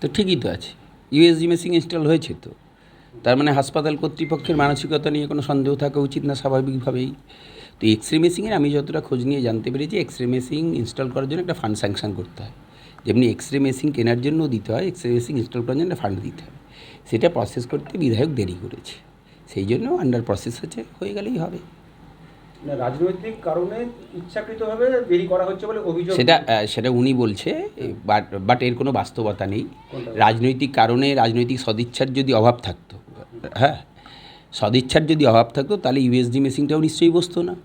তো ঠিকই তো আছে, ইউএসজি মেশিন ইনস্টল হয়েছে তো, তার মানে হাসপাতাল কর্তৃপক্ষের মানসিকতা নিয়ে কোনো সন্দেহ থাকা উচিত না স্বাভাবিকভাবেই। তো এক্স রে মেশিনের আমি যতটা খোঁজ নিয়ে জানতে পেরেছি, এক্স রে মেশিন ইনস্টল করার জন্য একটা ফান্ড স্যাংশন করতে হয়, যেমনি এক্স রে মেশিন কেনার জন্যও দিতে হয়, এক্স রে মেশিন ইনস্টল করার জন্য একটা ফান্ড দিতে হয়। সেটা প্রসেস করতে বিধায়ক দেরি করেছে, সেই জন্য আন্ডার প্রসেস আছে, হয়ে গেলেই হবে। রাজনৈতিক কারণে ইচ্ছাকৃতভাবে দেরি করা হচ্ছে বলে অভিযোগ। সেটা উনি বলছে, বাট এর কোনো বাস্তবতা নেই। রাজনৈতিক কারণে, রাজনৈতিক সদিচ্ছার যদি অভাব থাকতো, হ্যাঁ, সদিচ্ছার যদি অভাব থাকতো তাহলে ইউএসজি মেশিনটাও নিশ্চয়ই বসতো না।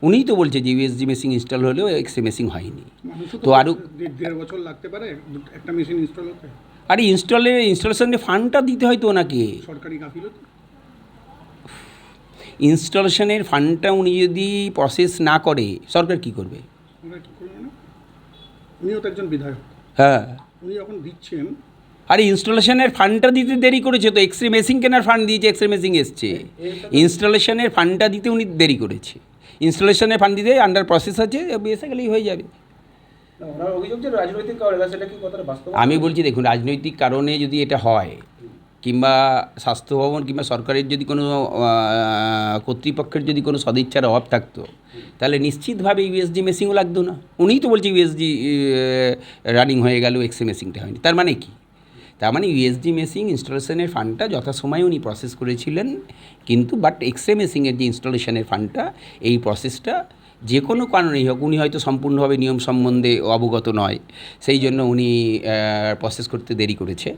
উনিই তো বলছে যে ইউএসজি মেশিন ইনস্টল হলেও এক্স রে মেশিন হয়নি। তো আরও 1.5 বছর লাগতে পারে একটা মেশিন ইনস্টল হতে। আরে ইনস্টলেশনের ফান্ডটা দিতে হয় তো ওনাকে। সরকারি গাফিলতি। ইনস্টলেশনের ফান্ডটা উনি যদি প্রসেস না করে, সরকার কি করবে? উনিও তো একজন বিধায়ক। হ্যাঁ, উনি যখন দিচ্ছেন। আরে ইনস্টলেশনের ফান্ডটা দিতে দেরি করেছে তো, এক্স রে মেশিন কেনার ফান্ড দিয়েছে, এক্স রে মেশিন এসছে, ইনস্টলেশনের ফান্ডটা দিতে উনি দেরি করেছে। ইনস্টলেশনের ফান্ড দিতে আন্ডার প্রসেস আছে, এসে গেলেই হয়ে যাবে। আমি বলছি দেখুন, রাজনৈতিক কারণে যদি এটা হয়, কিংবা স্বাস্থ্য ভবন কিংবা সরকারের যদি কোনো কর্তৃপক্ষের যদি কোনো সদিচ্ছার অভাব থাকতো, তাহলে নিশ্চিতভাবে ইউএসজি মেশিনও লাগতো না। উনিই তো বলছে ইউএসজি রানিং হয়ে গেল, এক্স রে মেশিনটা হয়নি। তার মানে কি? তার মানে ইউএসজি মেশিন ইনস্টলেশনের ফান্ডটা যথাসময়ে উনি প্রসেস করেছিলেন, কিন্তু বাট এক্স রে মেশিনের যে ইনস্টলেশনের ফান্ডটা, এই প্রসেসটা যে কোনো কারণেই হোক, উনি হয়তো সম্পূর্ণভাবে নিয়ম সম্বন্ধে অবগত নয়, সেই জন্য উনি প্রসেস করতে দেরি করেছে।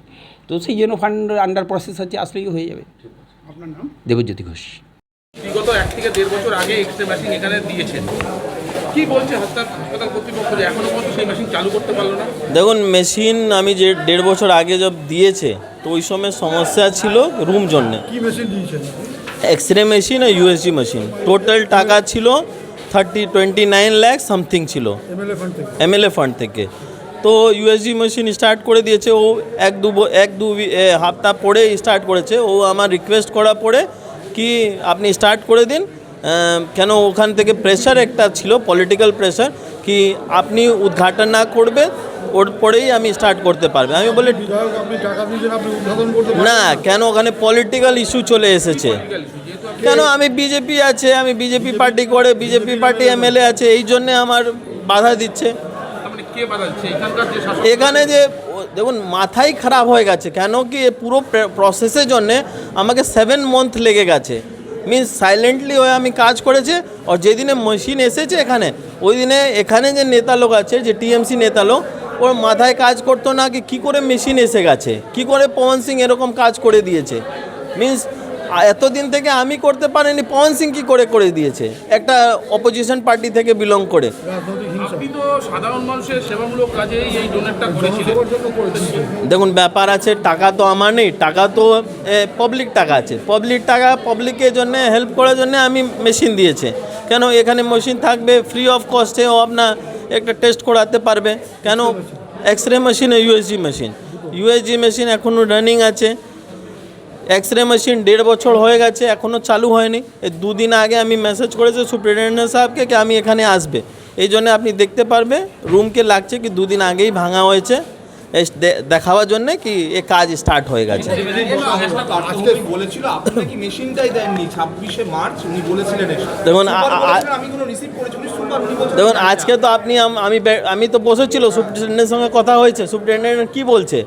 তো সেই জন্য ফান্ড আন্ডার প্রসেস আছে, আসলেই হয়ে যাবে। আপনার নাম? দেবজ্যোতি ঘোষ। বিগত 1 থেকে 1.5 বছর আগে এক্স রে মেশিন এখানে দিয়েছেন, কি বলছে হাসপাতাল কর্তৃপক্ষ যে এখনো পর্যন্ত সেই মেশিন চালু করতে পারলো না? দেখুন, মেশিন আমি যে 1.5 বছর আগে যব দিয়েছে, তো ওই সময় সমস্যা ছিল রুম জন্যে। কি মেশিন দিয়েছেন? এক্স রে মেশিন আর ইউএসজি মেশিন। টোটাল টাকা ছিল 29 লাখ সামথিং ছিল এমএলএ ফান্ড থেকে। তো ইউএসজি মেশিন স্টার্ট করে দিয়েছে, ও এক দু সপ্তাহ পরে স্টার্ট করেছে। ও আমার রিকোয়েস্ট করা পরে কি আপনি স্টার্ট করে দিন, কেন ওখান থেকে প্রেশার একটা ছিল, পলিটিক্যাল প্রেশার, কি আপনি উদ্ঘাটন না করবে ওর পরেই আমি স্টার্ট করতে পারবে। আমি বলি না, কেন ওখানে পলিটিক্যাল ইস্যু চলে এসেছে, কেন আমি বিজেপি আছে, আমি বিজেপি পার্টি করে, বিজেপি পার্টি এমএলএ আছে, এই জন্যে আমার বাধা দিচ্ছে। এখানে যে দেখুন মাথাই খারাপ হয়ে গেছে, কেন কি পুরো প্রসেসের জন্যে আমাকে 7 মান্থ লেগে গেছে। মিনস সাইলেন্টলি হয়ে আমি কাজ করেছে, আর যেদিনে মেশিন এসেছে এখানে, ওই দিনে এখানে যে নেতা লোক আছে, যে টিএমসি নেতা লোক, ওর মাথায় কাজ করতো না কি করে মেশিন এসে গেছে, কি করে পবন সিং এরকম কাজ করে দিয়েছে। মিনস এতদিন থেকে আমি করতে পারিনি, পবন সিং কী করে দিয়েছে, একটা অপোজিশন পার্টি থেকে বিলং করে। আপনি তো সাধারণ মানুষের সেবামূলক কাজে এই ডোনেটটা করেছিলেন। দেখুন, ব্যাপার আছে, টাকা তো আমার নেই, টাকা তো পাবলিক টাকা আছে, পাবলিক টাকা পাবলিকের জন্য হেল্প করার জন্য আমি মেশিন দিয়েছে। কেন এখানে মেশিন থাকবে ফ্রি অফ কস্টে, ও আপনার একটা টেস্ট করাতে পারবে। কেন এক্স রে মেশিন আর ইউএসজি মেশিন এখনও রানিং আছে। এক্স রে মেশিন 1.5 বছর হয়ে গেছে, এখনও চালু হয়নি। এই 2 দিন আগে আমি মেসেজ করেছি সুপ্রিনটেন্ডেন্ট সাহেবকে কি আমি এখানে আসবে, এই জন্য আপনি দেখতে পারবে রুমকে লাগছে কি 2 দিন আগেই ভাঙা হয়েছে, দেখাবার জন্যে কি এ কাজ স্টার্ট হয়ে গেছে। দেখুন আজকে তো আমি তো বসেছিল, সুপ্রিনটেন্ডেন্টের সঙ্গে কথা হয়েছে, সুপ্রিনটেন্ডেন্ট কী বলছে,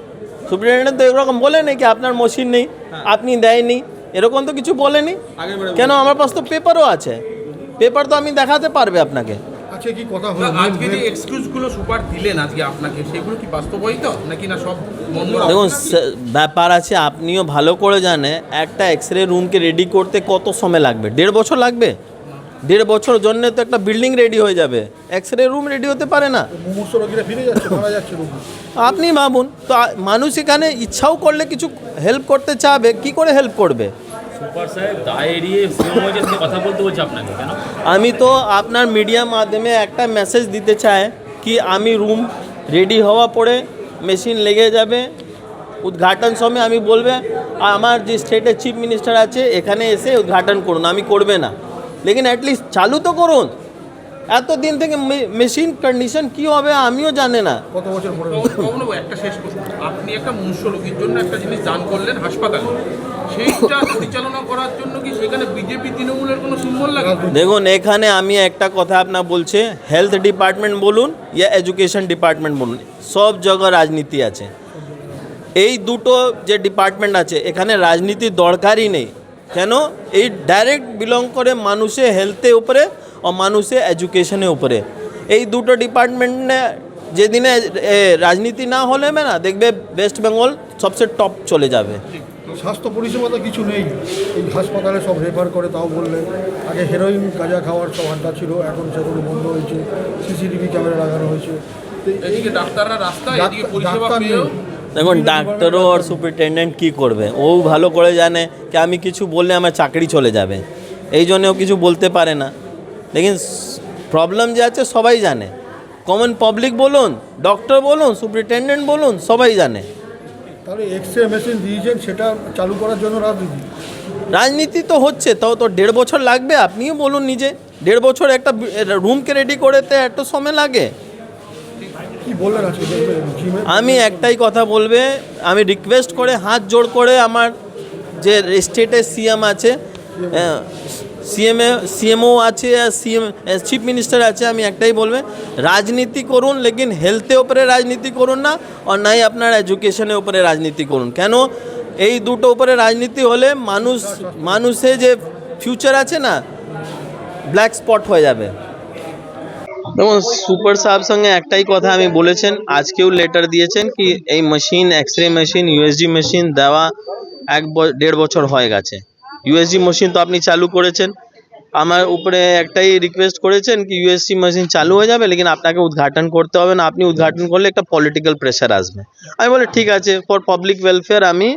সুপ্রিনটেন্ডেন্ট তো এরকম বলেনি কি আপনার মেশিন নেই, আপনি দেয়নি, এরকম তো কিছু বলেনি। কেন আমার পাশ তো পেপারও আছে, পেপার তো আমি দেখাতে পারবে আপনাকে। কি কথা হলো আজকে যে এক্সকিউজগুলো সুপার দিলেন আজকে আপনাকে, সেগুলো কি বাস্তবায়িত নাকি না সব বন্ধ? দেখুন ব্যাপার আছে, আপনিও ভালো করে জানেন একটা এক্স রে রুমকে রেডি করতে কত সময় লাগবে, 1.5 বছর লাগবে। 1.5 বছর জন্য তো একটা বিল্ডিং রেডি হয়ে যাবে, এক্স রে রুম রেডি হতে পারে না। আপনি ভাবুন তো, মানুষ এখানে ইচ্ছাও করলে কিছু হেল্প করতে চাবে, কি করে হেল্প করবে? আমি তো আপনার মিডিয়ার মাধ্যমে একটা মেসেজ দিতে চাই কি আমি রুম রেডি হওয়া পরে মেশিন লেগে যাবে, উদ্ঘাটন সময় আমি বলবে আমার যে স্টেটের চিফ মিনিস্টার আছে এখানে এসে উদ্ঘাটন করুন, আমি করবে না, লেকিন অ্যাটলিস্ট চালু তো করুন। এতদিন থেকে মেশিন কন্ডিশন কী হবে আমিও জানি না। কত বছর পরে বাবুবাবু, একটা শেষ প্রশ্ন। আপনি একটা মনুষ্য রোগীর জন্য একটা জিনিস দান করলেন হাসপাতালে, সেইটা পরিচালনা করার জন্য কি সেখানে বিজেপি তৃণমূলের কোনো সিম্বল লাগে? দেখুন এখানে আমি একটা কথা আপনার বলছে, হেলথ ডিপার্টমেন্ট বলুন ইয়া এডুকেশন ডিপার্টমেন্ট বলুন, সব জায়গায় রাজনীতি আছে। এই দুটো যে ডিপার্টমেন্ট আছে এখানে রাজনীতির দরকারই নেই। কেন? এই ডাইরেক্ট বিলং করে মানুষের হেলথের উপরে ও মানুষের এডুকেশনের উপরে। এই দুটো ডিপার্টমেন্টে যেদিনে রাজনীতি না হলে না দেখবে ওয়েস্ট বেঙ্গল সবচেয়ে টপ চলে যাবে। স্বাস্থ্য পরিষেবা তো কিছু নেই, এই হাসপাতালে সব রেফার করে। তাও বললে আগে হেরোইন গাঁজা খাওয়ার সব আড্ডা ছিল, এখন সেগুলো বন্ধ হয়েছে, সিসিটিভি ক্যামেরা লাগানো হয়েছে। এদিকে ডাক্তাররা রাস্তায়, এদিকে পরিষেবা ডাক্তার পেয়েও নেই। দেখুন ডাক্তারও আর সুপারিনটেন্ডেন্ট কী করবে, ও ভালো করে জানে কি আমি কিছু বললে আমার চাকরি চলে যাবে, এই জন্য ও কিছু বলতে পারে না। লেকিন প্রবলেম যে আছে সবাই জানে, কমন পাবলিক বলুন, ডক্টর বলুন, সুপারিনটেন্ডেন্ট বলুন, সবাই জানে। তাহলে এক্সরে মেশিন দিয়েছেন, সেটা চালু করার জন্য রাজনীতি। রাজনীতি তো হচ্ছে, তাও তো 1.5 বছর লাগবে। আপনিও বলুন নিজে, 1.5 বছর একটা রুমকে রেডি করতে এত সময় লাগে। কি বললেন আজকে জিমে? আমি একটাই কথা বলবে, আমি রিকোয়েস্ট করে হাত জোড় করে আমার যে স্টেটের সিএম আছে, সিএমও আছে, চিফ মিনিস্টার আছে, আমি একটাই বলবে রাজনীতি করুন, লেকিন হেলথের উপরে রাজনীতি করুন না, আর নাই আপনার এডুকেশনের উপরে রাজনীতি করুন। কেন? এই দুটো উপরে রাজনীতি হলে মানুষের যে ফিউচার আছে না, ব্ল্যাক স্পট হয়ে যাবে। দেখুন সুপার সাহেব সঙ্গে একটাই কথা আমি বলেছেন, আজকেও লেটার দিয়েছেন কি এই machine, x ray machine, USG machine দেওয়া 1.5 বছর হয়ে গেছে। ইউএসজি মেশিন তো আপনি চালু করেছেন, আমার উপরে একটাই রিকোয়েস্ট করেছেন কি ইউএসজি মেশিন চালু হয়ে যাবে, লেকিন আপনাকে উদ্ঘাটন করতে হবে না, আপনি উদ্ঘাটন করলে একটা পলিটিক্যাল প্রেশার আসবে। আমি বলি ঠিক আছে, ফর পাবলিক ওয়েলফেয়ার, আমি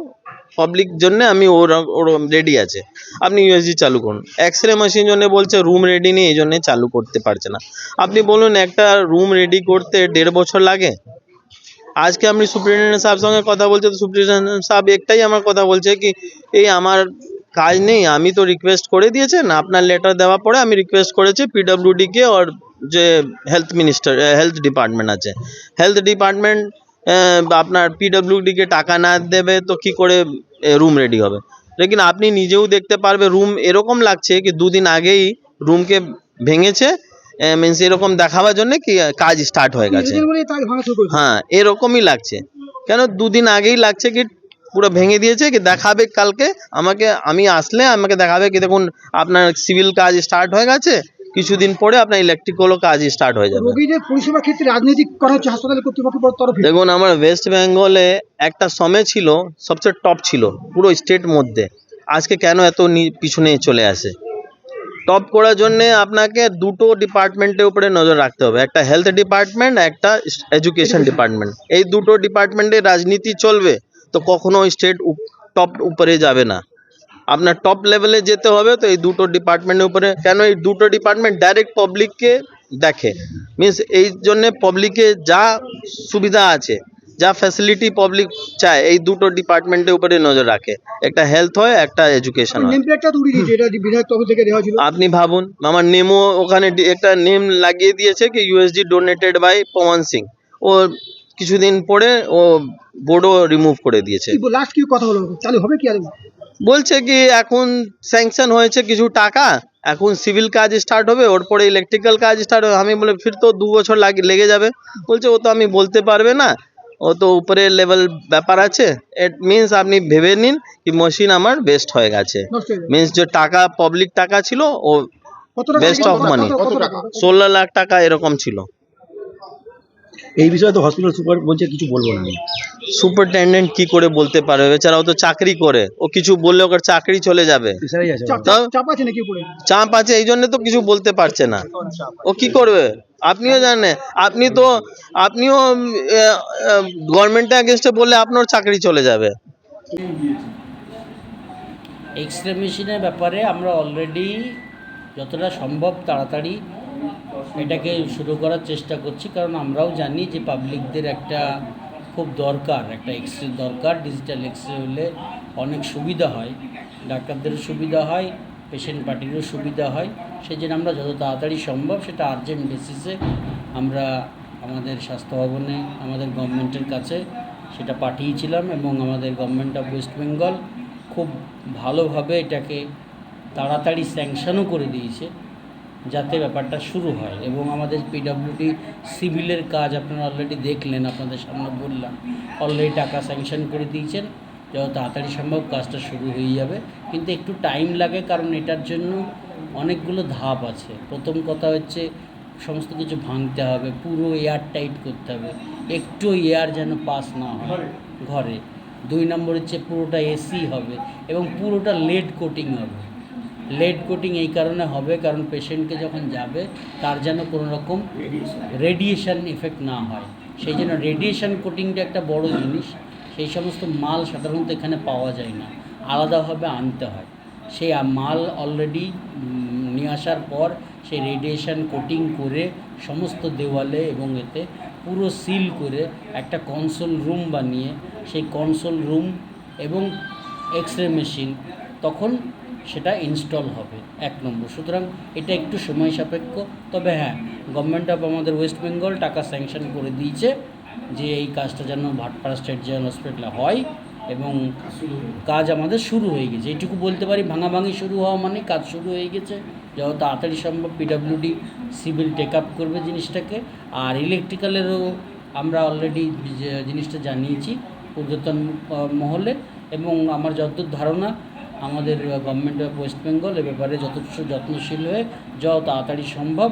পাবলিক জন্য আমি ওর রেডি আছে, আপনি ইউএসজি চালু করুন। এক্সরে মেশিন জন্য বলছে রুম রেডি নেই, এই জন্যে চালু করতে পারছে না। আপনি বলুন একটা রুম রেডি করতে 1.5 বছর লাগে। আজকে আমি সুপ্রিনটেন্ডেন্ট সাহেব সঙ্গে কথা বলছি, তো সুপ্রিনটেন্ডেন্ট সাহেব একটাই আমার কথা বলছে কি এই আমার কাজ নেই, আমি তো রিকোয়েস্ট করে দিয়েছেন, আপনার লেটার দেওয়ার পরে আমি রিকোয়েস্ট করেছি পিডব্লিউডিকে, আর যে হেলথ ডিপার্টমেন্ট আছে, হেলথ ডিপার্টমেন্ট আপনার পিডব্লিউডিকে টাকা না দেবে তো কি করে রুম রেডি হবে। লেকিন আপনি নিজেও দেখতে পারবে রুম এরকম লাগছে কি 2 দিন আগেই রুমকে ভেঙেছে, মিনস এরকম দেখাবার জন্য কি কাজ স্টার্ট হয়ে গেছে। হ্যাঁ এরকমই লাগছে। কেন 2 দিন আগেই লাগছে কি পুরো ভেঙে দিয়েছে, কি দেখাবে কালকে আমি আসলে আমাকে দেখাবে কি দেখুন আপনার সিভিল কাজ স্টার্ট হয়ে গেছে, কিছুদিন পরে আপনার ইলেকট্রিক্যালও কাজ স্টার্ট হয়ে যাবে। রোগীদের পরিষেবার ক্ষেত্রে রাজনীতি করা হচ্ছে হাসপাতাল কর্তৃপক্ষের তরফে। দেখুন আমার ওয়েস্ট বেঙ্গলে একটা সময় ছিল সবচেয়ে টপ ছিল পুরো স্টেট মধ্যে, আজকে কেন এত পিছনে চলে আসে? টপ করার জন্য আপনাকে দুটো ডিপার্টমেন্টের উপরে নজর রাখতে হবে, একটা হেলথ ডিপার্টমেন্ট, একটা এডুকেশন ডিপার্টমেন্ট। এই দুটো ডিপার্টমেন্টে রাজনীতি চলবে তো কখনো স্টেট টপ উপরে যাবে না। আপনার টপ লেভেলে যেতে হবে তো এই দুটো ডিপার্টমেন্টের উপরে। কেন? এই দুটো ডিপার্টমেন্ট ডাইরেক্ট পাবলিককে দেখে, মিনস এই জন্যে পাবলিকে যা সুবিধা আছে, যা ফ্যাসিলিটি পাবলিক চায়, এই দুটো ডিপার্টমেন্টের উপরে নজর রাখে, একটা হেলথ হয়, একটা এডুকেশন হয়। আপনি ভাবুন আমার নেমও ওখানে একটা নেম লাগিয়ে দিয়েছে কি ইউএসডি ডোনেটেড বাই পवन সিং, ও কিছুদিন পরে ও বোর্ডও রিমুভ করে দিয়েছে। লাস্ট কি কথা হলো, চালু হবে কি? বলছে কি এখন স্যাংশন হয়েছে কিছু টাকা, এখন সিভিল কাজ স্টার্ট হবে, ওর পরে ইলেকট্রিক্যাল কাজ স্টার্ট হবে। আমি বলে ফির তো 2 বছর লেগে যাবে। বলছে ও তো আমি বলতে পারবে না, ও তো উপরের লেভেল ব্যাপার আছে। ইট মিনস আপনি ভেবে নিন কি মেশিন আমার বেস্ট হয়ে গেছে, মিনস যে টাকা পাবলিক টাকা ছিল ও বেস্ট অফ মানি, 16 লাখ টাকা এরকম ছিল। এই বিষয়ে তো হসপিটাল সুপার বলছে কিছু বলবো না। সুপারিনটেন্ডেন্ট কি করে বলতে পারবে? বেচারা ও তো চাকরি করে, ও কিছু বললে ওর চাকরি চলে যাবে। চাপ আছে নাকি উপরে? চাপ আছে, এই জন্য তো কিছু বলতে পারছে না। ও কি করবে? আপনিও জানেন, আপনিও গভর্নমেন্টের এগেনস্টে বললে আপনার চাকরি চলে যাবে। এক্সরে মেশিনের ব্যাপারে আমরা অলরেডি যতটা সম্ভব তাড়াতাড়ি এটাকে শুরু করার চেষ্টা করছি, কারণ আমরাও জানি যে পাবলিকদের একটা খুব দরকার, একটা এক্সরে দরকার। ডিজিটাল এক্সরে হলে অনেক সুবিধা হয়, ডাক্তারদেরও সুবিধা হয়, পেশেন্ট পার্টিরও সুবিধা হয়, সেই জন্য আমরা যত তাড়াতাড়ি সম্ভব সেটা আর্জেন্ট বেসিসে আমরা আমাদের স্বাস্থ্য ভবনে আমাদের গভর্নমেন্টের কাছে সেটা পাঠিয়েছিলাম, এবং আমাদের গভর্নমেন্ট অফ ওয়েস্ট বেঙ্গল খুব ভালোভাবে এটাকে তাড়াতাড়ি স্যাংশনও করে দিয়েছে যাতে ব্যাপারটা শুরু হয়। এবং আমাদের পিডব্লিউডি সিভিলের কাজ আপনারা অলরেডি দেখলেন, আপনাদের সামনে বললাম, অলরেডি টাকা স্যাংশন করে দিয়েছেন, যত তাড়াতাড়ি সম্ভব কাজটা শুরু হয়ে যাবে। কিন্তু একটু টাইম লাগে, কারণ এটার জন্য অনেকগুলো ধাপ আছে। প্রথম কথা হচ্ছে সমস্ত কিছু ভাঙতে হবে, পুরো এয়ার টাইট করতে হবে, একটু এয়ার যেন পাস না হয় ঘরে। 2 নম্বর হচ্ছে পুরোটা এসি হবে এবং পুরোটা লেড কোটিং হবে। লেড কোটিং এই কারণে হবে কারণ পেশেন্টকে যখন যাবে তার যেন কোনো রকম রেডিয়েশন এফেক্ট না হয়, সেই জন্য রেডিয়েশন কোটিংটা একটা বড় জিনিস। সেই সমস্ত মাল সাধারণত এখানে পাওয়া যায় না, আলাদাভাবে আনতে হয়। সেই মাল অলরেডি নিয়ে আসার পর সেই রেডিয়েশন কোটিং করে সমস্ত দেওয়ালে এবং এতে পুরো সিল করে একটা কনসোল রুম বানিয়ে সেই কনসোল রুম এবং এক্সরে মেশিন তখন সেটা ইনস্টল হবে 1 নম্বর। সুতরাং এটা একটু সময় সাপেক্ষ, তবে হ্যাঁ, গভর্নমেন্ট অফ আমাদের ওয়েস্ট বেঙ্গল টাকা স্যাংশন করে দিয়েছে যে এই কাজটা যেন ভাটপাড়া স্টেট জেনারেল হসপিটালে হয়, এবং কাজ আমাদের শুরু হয়ে গেছে। এইটুকু বলতে পারি, ভাঙাভাঙি শুরু হওয়া মানে কাজ শুরু হয়ে গেছে। যত তাড়াতাড়ি সম্ভব পিডব্লিউডি সিভিল টেক আপ করবে জিনিসটাকে। আর ইলেকট্রিক্যালেরও আমরা অলরেডি জিনিসটা জানিয়েছি ঊর্ধ্বতন মহলে, এবং আমার যতদূর ধারণা আমাদের গভর্নমেন্ট অফ ওয়েস্ট বেঙ্গল এ ব্যাপারে যথেষ্ট যত্নশীল হয়ে যত তাড়াতাড়ি সম্ভব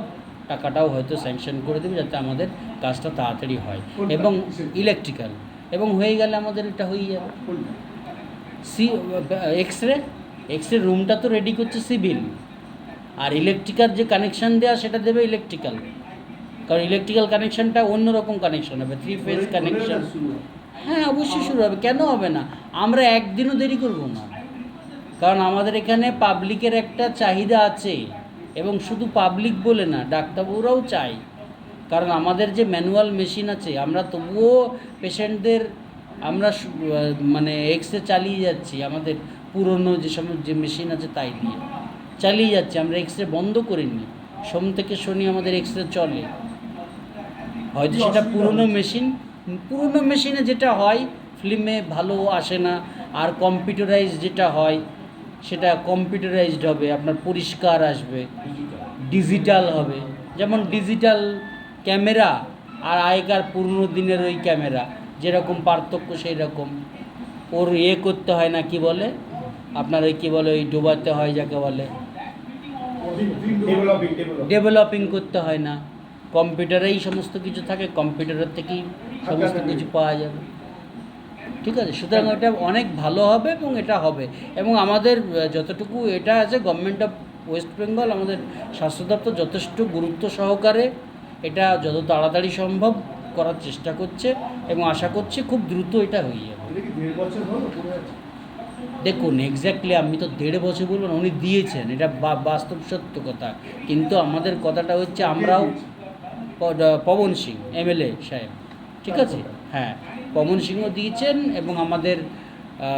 টাকাটাও হয়তো স্যাংশন করে দেবে যাতে আমাদের কাজটা তাড়াতাড়ি হয়। এবং ইলেকট্রিক্যাল এবং হয়ে গেলে আমাদের এটা হয়ে যাবে। এক্সরে রুমটা তো রেডি করছে সিভিল, আর ইলেকট্রিক্যাল যে কানেকশান দেওয়া সেটা দেবে ইলেকট্রিক্যাল, কারণ ইলেকট্রিক্যাল কানেকশানটা অন্যরকম কানেকশান হবে, 3 ফেজ কানেকশান। হ্যাঁ, অবশ্যই শুরু হবে, কেন হবে না? আমরা একদিনও দেরি করব না, কারণ আমাদের এখানে পাবলিকের একটা চাহিদা আছে, এবং শুধু পাবলিক বলে না, ডাক্তারবাবুরাও চায়। কারণ আমাদের যে ম্যানুয়াল মেশিন আছে, আমরা তবুও পেশেন্টদের আমরা মানে এক্সরে চালিয়ে যাচ্ছি, আমাদের পুরনো যে সমস্ত যে মেশিন আছে তাই দিয়ে চালিয়ে যাচ্ছি, আমরা এক্সরে বন্ধ করিনি। সোম থেকে শনি আমাদের এক্সরে চলে। হয়তো সেটা পুরনো মেশিনে যেটা হয় ফিল্মে ভালো আসে না, আর কম্পিউটারাইজ যেটা হয় সেটা কম্পিউটারাইজড হবে, আপনার পরিষ্কার আসবে, ডিজিটাল হবে। যেমন ডিজিটাল ক্যামেরা আর আগেকার পুরনো দিনের ওই ক্যামেরা যেরকম পার্থক্য, সেই রকম ওর করতে হয় না, কি বলে আপনার ওই কী বলে, ওই ডোবাতে হয় যাকে বলে, ডেভেলপিং করতে হয় না। কম্পিউটারেই সমস্ত কিছু থাকে, কম্পিউটারের থেকেই সমস্ত কিছু পাওয়া যাবে। ঠিক আছে, সুতরাং এটা অনেক ভালো হবে এবং এটা হবে। এবং আমাদের যতটুকু এটা আছে, গভর্নমেন্ট অফ ওয়েস্ট বেঙ্গল আমাদের স্বাস্থ্য দপ্তর যথেষ্ট গুরুত্ব সহকারে এটা যত তাড়াতাড়ি সম্ভব করার চেষ্টা করছে, এবং আশা করছি খুব দ্রুত এটা হয়ে যাবে। দেখুন, এক্স্যাক্টলি আমি তো 1.5 বছর বলবো না, উনি দিয়েছেন, এটা বাস্তব সত্য কথা। কিন্তু আমাদের কথাটা হচ্ছে, আমরাও পবন সিং এমএলএ সাহেব, ঠিক আছে, হ্যাঁ, পবন সিংও দিয়েছেন, এবং আমাদের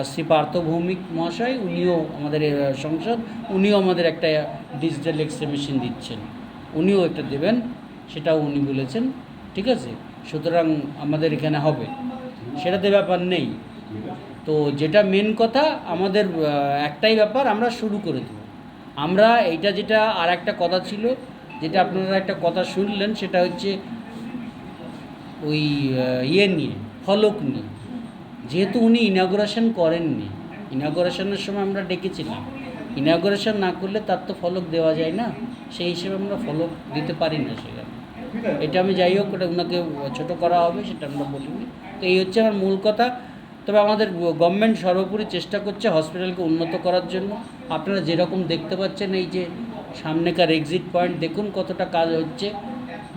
শ্রী পার্থ ভৌমিক মহাশয়, উনিও আমাদের সংসদ, উনিও আমাদের একটা ডিজিটাল এক্সরে মেশিন দিচ্ছেন, উনিও একটা দেবেন, সেটাও উনি বলেছেন। ঠিক আছে, সুতরাং আমাদের এখানে হবে, সেটাতে ব্যাপার নেই। তো যেটা মেন কথা, আমাদের একটাই ব্যাপার, আমরা শুরু করে দেব। আমরা এইটা যেটা আর একটা কথা ছিল, যেটা আপনারা একটা কথা শুনলেন, সেটা হচ্ছে ওই নিয়ে, ফলক নিয়ে। যেহেতু উনি ইনঅগ্রেশন করেননি, ইনঅগ্রেশনের সময় আমরা ডেকেছিলাম, ইনঅগ্রেশন না করলে তার তো ফলক দেওয়া যায় না, সেই হিসেবে আমরা ফলক দিতে পারি না সেখানে। এটা আমি যাই হোক, ওটা ওনাকে ছোটো করা হবে সেটা আমরা বলিনি। তো এই হচ্ছে আমার মূল কথা। তবে আমাদের গভর্নমেন্ট সর্বোপরি চেষ্টা করছে হসপিটালকে উন্নত করার জন্য। আপনারা যেরকম দেখতে পাচ্ছেন, এই যে সামনেকার এক্সিট পয়েন্ট দেখুন কতটা কাজ হচ্ছে,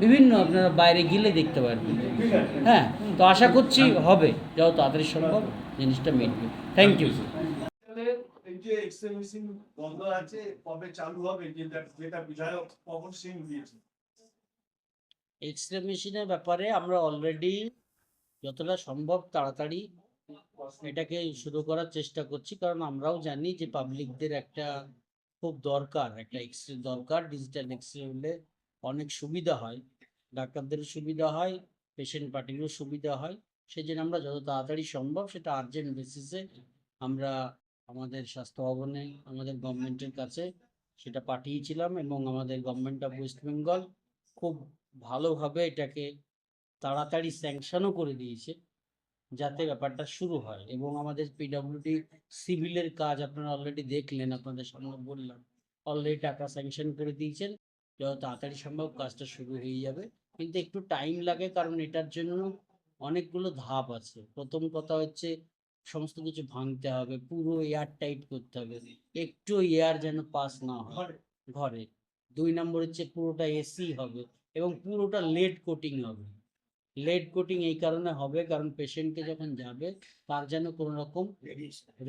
বিভিন্ন আপনারা বাইরে গেলে দেখতে পারবেন। হ্যাঁ, তো আশা করছি হবে, যত তাড়াতাড়ি সম্ভব জিনিসটা মিটবে। Thank you. এই যে এক্সরে মেশিন বন্ধ আছে, কবে চালু হবে, যেটা বিধায়ক পবন সিং দিয়েছে? এক্সরে মেশিনের ব্যাপারে আমরা অলরেডি যতটা সম্ভব তাড়াতাড়ি এটাকে শুরু করার চেষ্টা করছি, কারণ আমরাও জানি যে পাবলিকদের একটা খুব দরকার, একটা এক্সরে দরকার। ডিজিটাল এক্সরে হলে অনেক সুবিধা হয়, ডাক্তারদেরও সুবিধা হয়, পেশেন্ট পার্টিরও সুবিধা হয়। সেই জন্য আমরা যত তাড়াতাড়ি সম্ভব সেটা আর্জেন্ট বেসিসে আমরা আমাদের স্বাস্থ্য ভবনে আমাদের গভর্নমেন্টের কাছে সেটা পাঠিয়েছিলাম, এবং আমাদের গভর্নমেন্ট অফ ওয়েস্ট বেঙ্গল খুব ভালোভাবে এটাকে তাড়াতাড়ি স্যাংশনও করে দিয়েছে যাতে ব্যাপারটা শুরু হয়। এবং আমাদের পিডব্লিউডি সিভিলের কাজ আপনারা অলরেডি দেখলেন, আপনাদের সামনে বললাম, অলরেডি টাকা স্যাংশন করে দিয়েছেন। যত তাড়াতাড়ি সম্ভব কাজটা শুরু হয়ে যাবে, কিন্তু একটু টাইম লাগে, কারণ এটার জন্য অনেকগুলো ধাপ আছে। প্রথম কথা হচ্ছে সমস্ত কিছু ভাঙতে হবে, পুরো এয়ার টাইট করতে হবে, একটু এয়ার যেন পাস না হয় ঘরে। 2 নম্বর হচ্ছে পুরোটা এসি হবে এবং পুরোটা লেড কোটিং হবে। লেড কোটিং এই কারণে হবে কারণ পেশেন্টকে যখন যাবে তার যেন কোনো রকম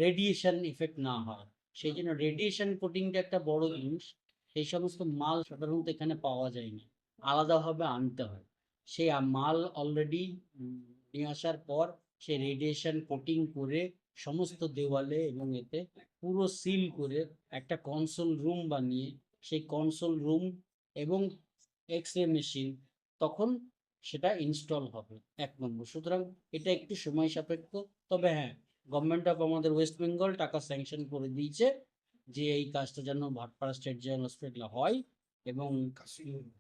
রেডিয়েশন ইফেক্ট না হয়, সেই জন্য রেডিয়েশন কোটিংটা একটা বড় জিনিস। সেই সমস্ত মাল সাধারণত এখানে পাওয়া যায় না, আলাদাভাবে আনতে হয়। সেই মাল অলরেডি নিয়ে আসার পর সে রেডিয়েশন কোটিং করে সমস্ত দেওয়ালে এবং এতে পুরো সিল করে একটা কনসোল রুম বানিয়ে সেই কনসোল রুম এবং এক্স রে মেশিন তখন সেটা ইনস্টল হবে 1 নম্বর। সুতরাং এটা একটু সময় সাপেক্ষ, তবে হ্যাঁ, গভর্নমেন্ট অফ আমাদের ওয়েস্ট বেঙ্গল টাকা স্যাংশন করে দিয়েছে যে এই কাজটা যেন ভাটপাড়া স্টেট জেনারেল হসপিটালে হয়, এবং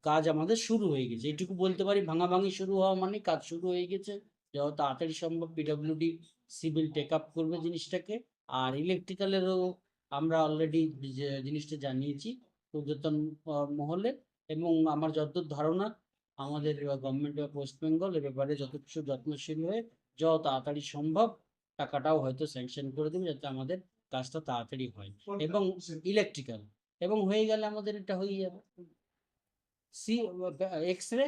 কাজ আমাদের শুরু হয়ে গেছে। এইটুকু বলতে পারি, ভাঙাভাঙি শুরু হওয়া মানে কাজ শুরু হয়ে গেছে। যত তাড়াতাড়ি সম্ভব পিডব্লিউডি সিভিল টেক আপ করবে জিনিসটাকে। আর ইলেকট্রিক্যালেরও আমরা অলরেডি জিনিসটা জানিয়েছি ঊর্ধ্বতন মহলে, এবং আমার যতদূর ধারণা আমাদের গভর্নমেন্ট অফ ওয়েস্ট বেঙ্গল এ ব্যাপারে যথেষ্ট যত্নশীল হয়ে যত তাড়াতাড়ি সম্ভব টাকাটাও হয়তো স্যাংশন করে দেবে যাতে আমাদের কাজটা তাড়াতাড়ি হয়। এবং ইলেকট্রিক্যাল এবং হয়ে গেলে আমাদের এটা হয়ে যাবে। সি এক্সরে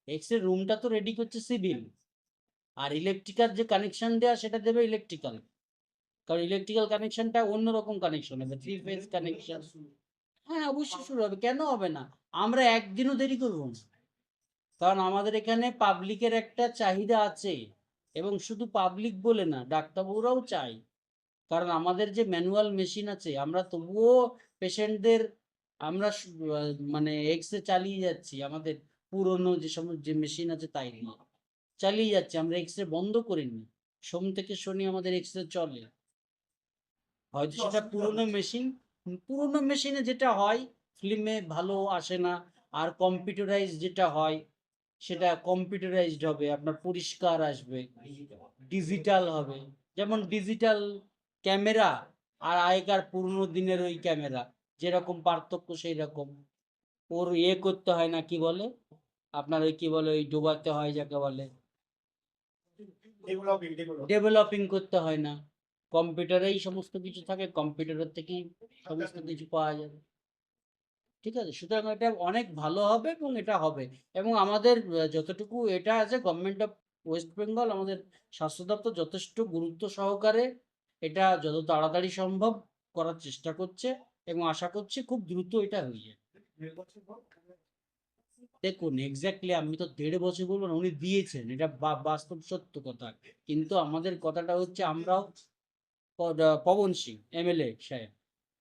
এক্সরে রুমটা তো রেডি করছে সিভিল, আর ইলেকট্রিক্যাল যে কানেকশন দেওয়া সেটা দেবে ইলেকট্রিক্যাল, কারণ ইলেকট্রিক্যাল কানেকশনটা অন্যরকম কানেকশন হবে, 3 ফেজ কানেকশন। হ্যাঁ, অবশ্যই শুরু হবে, কেন হবে না? আমরা একদিনও দেরি করবো না, কারণ আমাদের এখানে পাবলিকের একটা চাহিদা আছে, এবং শুধু পাবলিক বলে না, ডাক্তারবাবুরাও চাই। কারণ আমাদের যে ম্যানুয়াল মেশিন আছে আমরা তবুও পেশেন্টদের আমরা মানে এক্সরে চালিয়ে যাচ্ছি, আমাদের পুরনো যে সমস্ত যে মেশিন আছে তাই দিয়ে চালিয়ে যাচ্ছি, আমরা এক্সরে বন্ধ করিনি। সোম থেকে শনি আমাদের এক্সরে চলে। হয়তো সেটা পুরনো মেশিনে যেটা হয় ফিল্মে ভালো আসে না, আর কম্পিউটারাইজ যেটা হয় সেটা কম্পিউটারাইজড হবে, আপনার পরিষ্কার আসবে, ডিজিটাল হবে। যেমন ডিজিটাল ক্যামেরা আর আগেকার পুরনো দিনের ওই ক্যামেরা যেরকম পার্থক্য সেই রকম। ওর করতে হয় না, কি বলে আপনার ওই কি বলে ওই ডোবাতে হয় যাকে বলে, ডেভেলপিং করতে হয় না। কম্পিউটারেই সমস্ত কিছু থাকে, কম্পিউটারের থেকেই সমস্ত কিছু পাওয়া যাবে। ঠিক আছে, সুতরাং এটা অনেক ভালো হবে এবং এটা হবে। এবং আমাদের যতটুকু এটা আছে গভর্নমেন্ট অফ ওয়েস্ট বেঙ্গল, আমাদের স্বাস্থ্য দপ্তর যথেষ্ট গুরুত্ব সহকারে এটা যত তাড়াতাড়ি সম্ভব করার চেষ্টা করছে, এবং আশা করছি খুব দ্রুত এটা হয়ে যাবে। দেখুন এক্স্যাক্টলি আমি তো 1.5 বছর বলবো না, উনি দিয়েছেন, এটা বাস্তব সত্য কথা। কিন্তু আমাদের কথাটা হচ্ছে আমরাও পবন সিং এমএলএ সাহেব,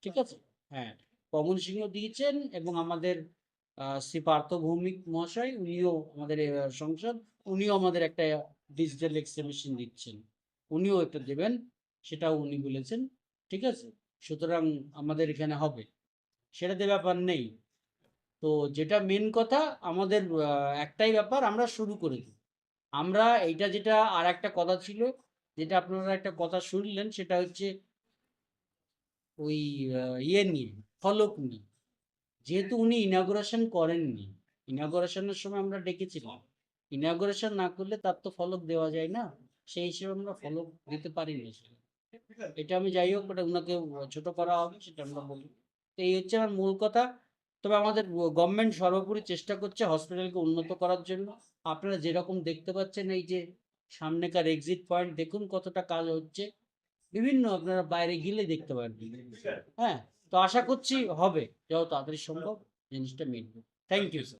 ঠিক আছে, হ্যাঁ, পবন সিংও দিয়েছেন, এবং আমাদের শ্রী পার্থ ভৌমিক মহাশয় উনিও আমাদের সংসদ, উনিও আমাদের একটা ডিজিটাল এক্সরে মেশিন দিচ্ছেন, উনিও একটা দেবেন, সেটাও উনি বলেছেন। ঠিক আছে, সুতরাং আমাদের এখানে হবে, সেটাতে ব্যাপার নেই। তো যেটা মেন কথা আমাদের একটাই ব্যাপার, আমরা শুরু করে দিই। আমরা এইটা যেটা আর একটা কথা ছিল, যেটা আপনারা একটা কথা শুনলেন, সেটা হচ্ছে ওই নিয়ে ফলক নিয়ে। যেহেতু উনি ইনাগুরেশন করেননি, ইনাগুরেশনের সময় আমরা ডেকেছিলাম, ইনাগুরেশন না করলে তার তো ফলক দেওয়া যায় না, সেই হিসেবে আমরা ফলক দিতে পারিনি। এটা আমি যাই হোক, ওটা ওনাকে ছোট করা হবে সেটা আমরা বলি। তো এই হচ্ছে আমার মূল কথা। তবে আমাদের গভর্নমেন্ট সর্বোপরি চেষ্টা করছে হসপিটালকে উন্নত করার জন্য। আপনারা যেরকম দেখতে পাচ্ছেন এই যে সামনেকার এক্সিট পয়েন্ট, দেখুন কতটা কাজ হচ্ছে, বিভিন্ন আপনারা বাইরে গেলে দেখতে পারবেন। হ্যাঁ, তো আশা করছি হবে যত তাড়াতাড়ি সম্ভব জিনিসটা মিটবে। Thank you sir.